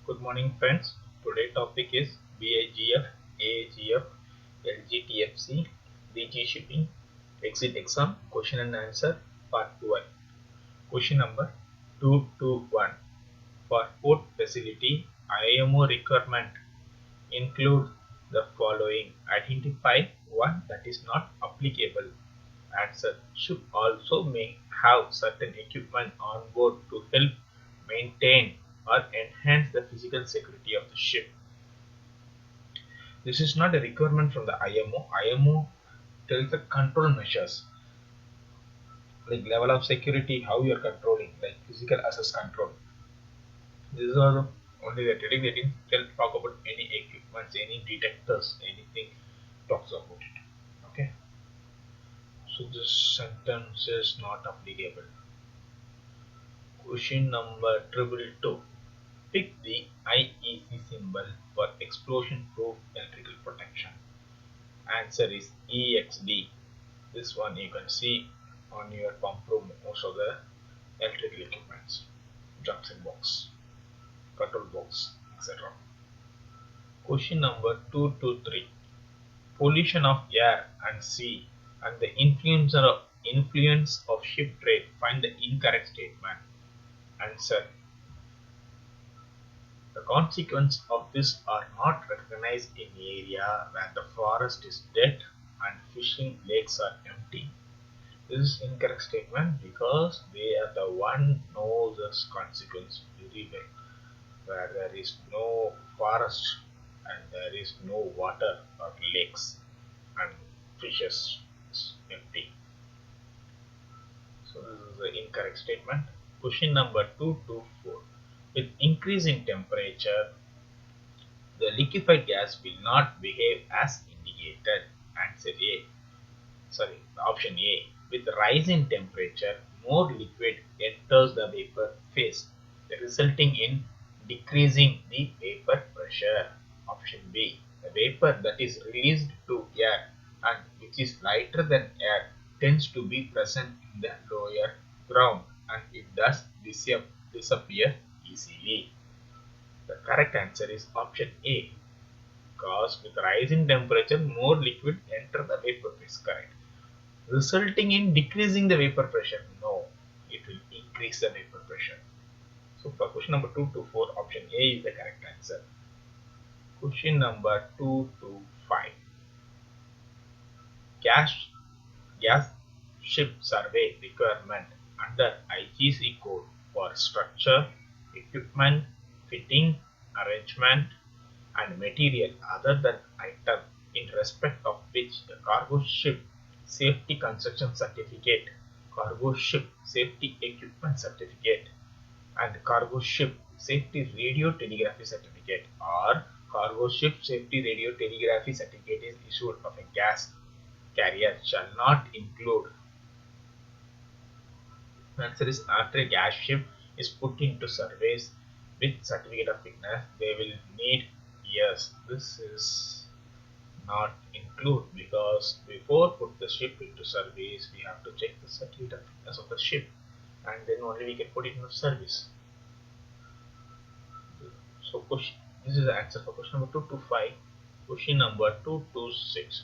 Good morning, friends. Today topic is BIGF, AIGF, LGTFC, DG shipping, exit exam, question and answer, part 1. Question number 221. For port facility, IMO requirement include the following. Identify one that is not applicable. Answer. Ship also may have certain equipment on board to help maintain or enhance the physical security of the ship. This is not a requirement from the IMO. IMO tells the control measures like level of security, how you are controlling, like physical access control. These are the only the trading. They didn't talk about any equipments, any detectors, anything talks about it. Okay, so this sentence is not applicable. Question number 222. Pick the IEC symbol for explosion proof electrical protection. Answer is EXD. This one you can see on your pump room, most of the electrical equipments, junction box, control box, etc. Question number 223. Pollution of air and sea and the influence of ship trade. Find the incorrect statement. Answer. The consequences of this are not recognized in area where the forest is dead and fishing lakes are empty. This is incorrect statement because they are the one knows this consequence very well. Where there is no forest and there is no water or lakes and fishes is empty. So this is the incorrect statement. Question number 224. With increase in temperature, the liquefied gas will not behave as indicated. Answer A. Option A. With rise in temperature, more liquid enters the vapor phase, resulting in decreasing the vapor pressure. Option B. The vapor that is released to air and which is lighter than air tends to be present in the lower ground and it does disappear easily. The correct answer is option A. Because with rise in temperature, more liquid enter the vapor phase. Correct. Resulting in decreasing the vapor pressure. No, it will increase the vapor pressure. So for question number 224, option A is the correct answer. Question number 225. Gas ship survey requirement under IGC code for structure, equipment, fitting, arrangement and material other than item in respect of which the cargo ship safety construction certificate, cargo ship safety equipment certificate and cargo ship safety radio telegraphy certificate or cargo ship safety radio telegraphy certificate is issued of a gas carrier shall not include. Answer is after a gas ship is put into service with certificate of fitness, they will need years. This is not include because before put the ship into service, we have to check the certificate of fitness of the ship, and then only we can put it into service. So this is the answer for question number 225. Question number 226.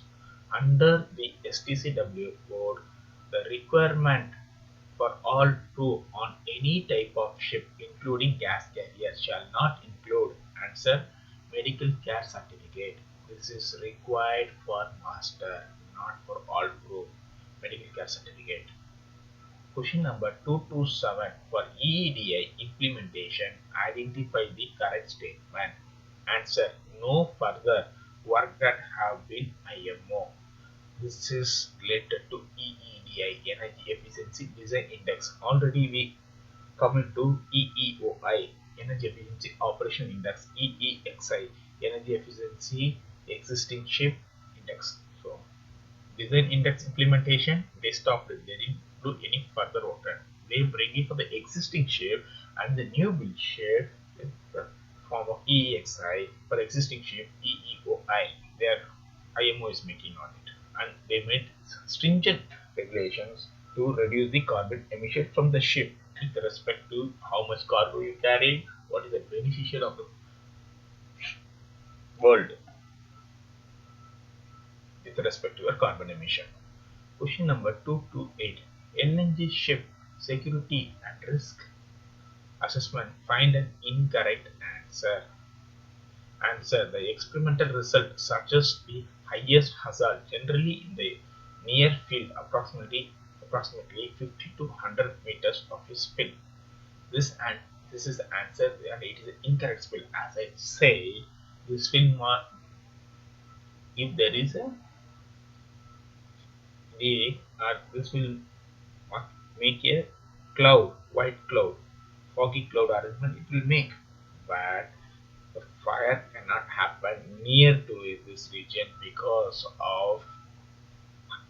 Under the STCW code, the requirement for all crew on any type of ship, including gas carrier, shall not include. Answer. Medical care certificate. This is required for master, not for all crew. Medical care certificate. Question number 227. For EEDI implementation, identify the correct statement. Answer. No further work that have been IMO. This is related to EEDI, Energy Efficiency Design Index. Already we come into EEOI, Energy Efficiency Operation Index, EEXI, Energy Efficiency Existing Ship Index. So, Design Index implementation, they stopped it. They didn't do any further work. They bring it for the existing ship and the new build ship in the form of EEXI for existing ship, EEOI. Their IMO is making on it. And they made stringent regulations to reduce the carbon emission from the ship with respect to how much cargo you carry, what is the beneficial of the world with respect to your carbon emission. Question number 228. LNG ship security and risk assessment. Find an incorrect answer. Answer: the experimental result suggests the highest hazard, generally in the near field, approximately 50 to 100 meters of a spill. This is the answer, and it is an incorrect spill. As I say, this will mark if there is a day, or this will make a cloud, white cloud, foggy cloud arrangement. It will make, but the fire cannot happen near to this region because of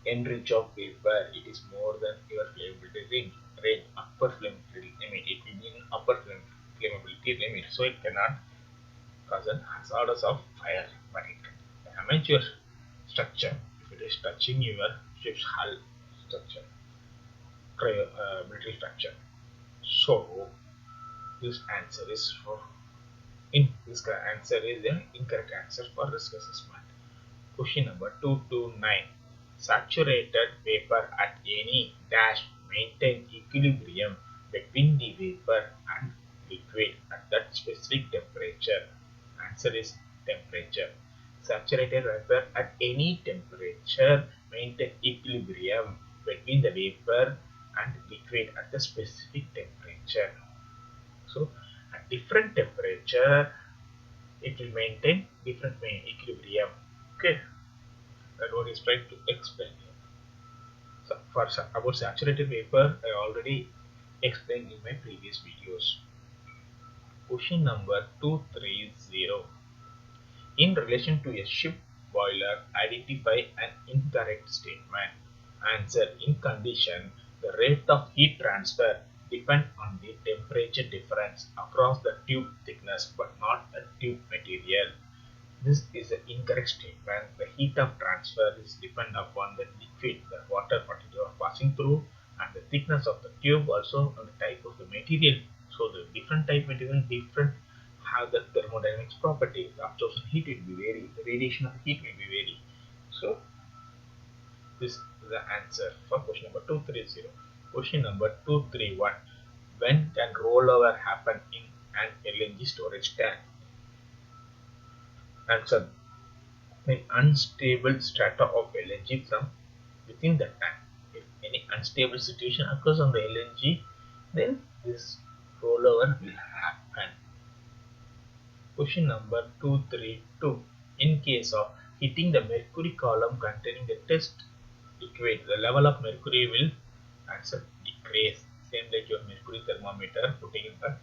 enrich of vapor. It is more than your flammability range, upper flammability limit. It will be in upper flammability limit, so it cannot cause an hazardous of fire, but it can damage your structure if it is touching your ship's hull structure, military structure. So this answer is for this answer is the incorrect answer for risk assessment. Question number 229. Saturated vapor at any dash maintain equilibrium between the vapor and liquid at that specific temperature. Answer is temperature. Saturated vapor at any temperature maintain equilibrium between the vapor and liquid at the specific temperature. So at different temperature it will maintain different equilibrium. Okay, that's what is trying to explain here. So for about saturated vapor, I already explained in my previous videos. Question number 230. In relation to a ship boiler, identify an incorrect statement. Answer: in condition, the rate of heat transfer depends on the temperature difference across the tube thickness but not the tube material. This is an incorrect statement. The heat of transfer is dependent upon the liquid, the water what you are passing through, and the thickness of the tube, also on the type of the material. So the different type material, different have the thermodynamics property. The absorption heat will be vary, the radiation of heat will be vary. So this is the answer for question number 230. Question number 231. When can rollover happen in an LNG storage tank? Answer: when unstable strata of LNG from within the tank. If any unstable situation occurs on the LNG, then this rollover will happen. Question number 232. In case of hitting the mercury column containing the test liquid, the level of mercury will answer decrease. Same like your mercury thermometer putting in the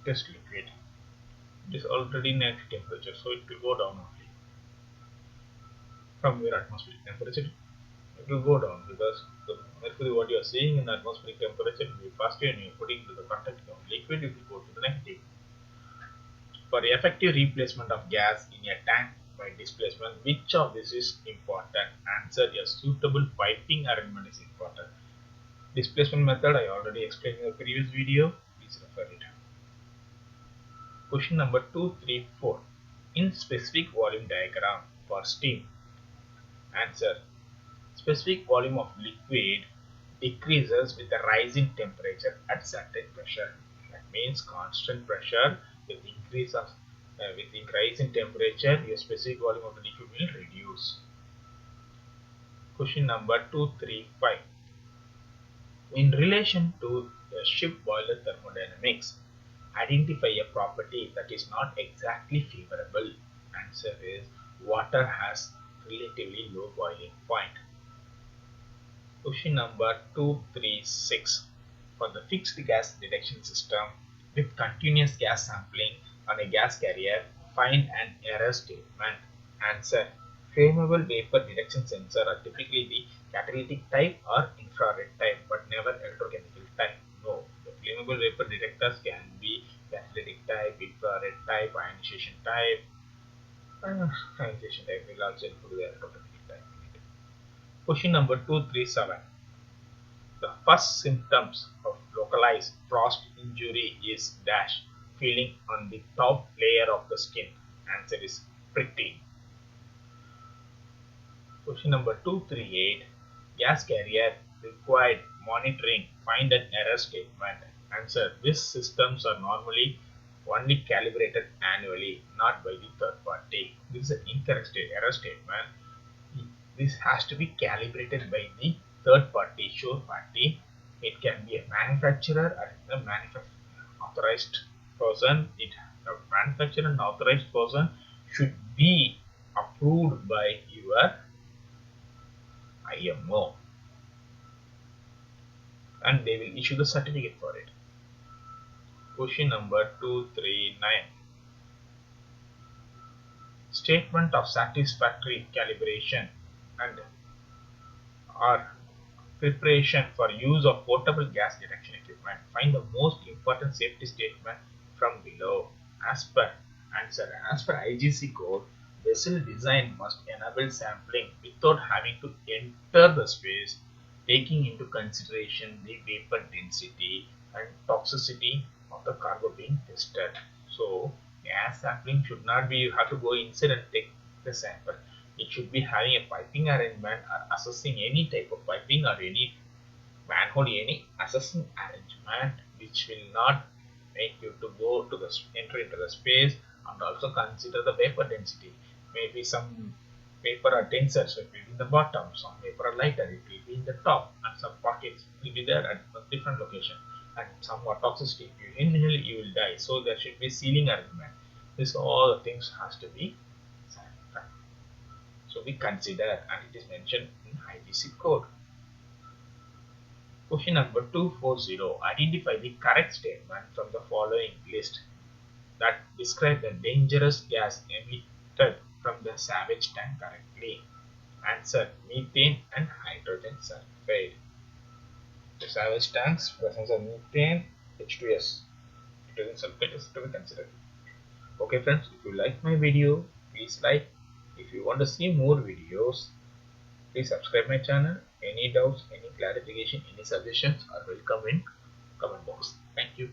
test liquid. It is already net temperature, so it will go down only from your atmospheric temperature. It will go down because the mercury what you are seeing in the atmospheric temperature will be positive, and you are putting into the contact of liquid, it will go to the negative. For effective replacement of gas in a tank by displacement, which of this is important? Answer: a suitable piping arrangement is important. Displacement method I already explained in the previous video. Please refer it. Question number 234. In specific volume diagram for steam. Answer: specific volume of liquid decreases with the rising temperature at certain pressure. That means constant pressure with increase of with increase in temperature, your specific volume of the liquid will reduce. Question number 235. In relation to the ship boiler thermodynamics, identify a property that is not exactly favorable. Answer is: water has relatively low boiling point. Question number 236. For the fixed gas detection system with continuous gas sampling on a gas carrier, find an error statement. Answer: flammable vapor detection sensor are typically the catalytic type or infrared type, but never electrochemical type. No, the flammable vapor detectors can be catalytic type, infrared type, ionization type. Ionization type will also include the electrochemical type. Question number 237. The first symptoms of localized frost injury is dash feeling on the top layer of the skin. Answer is pretty. Question number 238. Gas carrier required monitoring. Find an error statement. Answer. These systems are normally only calibrated annually, not by the third party. This is an incorrect error statement. This has to be calibrated by the third party, sure party. It can be a manufacturer or a authorized person. A manufacturer and authorized person should be approved by your IMO, and they will issue the certificate for it. Question number 239. Statement of satisfactory calibration and or preparation for use of portable gas detection equipment. Find the most important safety statement from below. As per IGC code, vessel design must enable sampling without having to enter the space, taking into consideration the vapor density and toxicity of the cargo being tested. So gas sampling should not be you have to go inside and take the sample. It should be having a piping arrangement or assessing any type of piping or any manhole, any assessing arrangement which will not make you to go to the enter into the space, and also consider the vapor density. Maybe some vapor are denser, so it will be in the bottom, some vapor are lighter, it will be in the top, and some pockets will be there at a different location, and somewhat toxicity. If you inhale, you will die. So there should be sealing arrangement. This all the things has to be done. So we consider, and it is mentioned in IGC code. Question number 240. Identify the correct statement from the following list that describe the dangerous gas emitted from the salvage tank correctly. Answer: methane and hydrogen sulfide. The salvage tanks presence of methane, H2S. Hydrogen sulfide is to be considered. Okay friends, if you like my video, please like. If you want to see more videos, please subscribe my channel. Any doubts, any clarification, any suggestions are welcome in comment box. Thank you.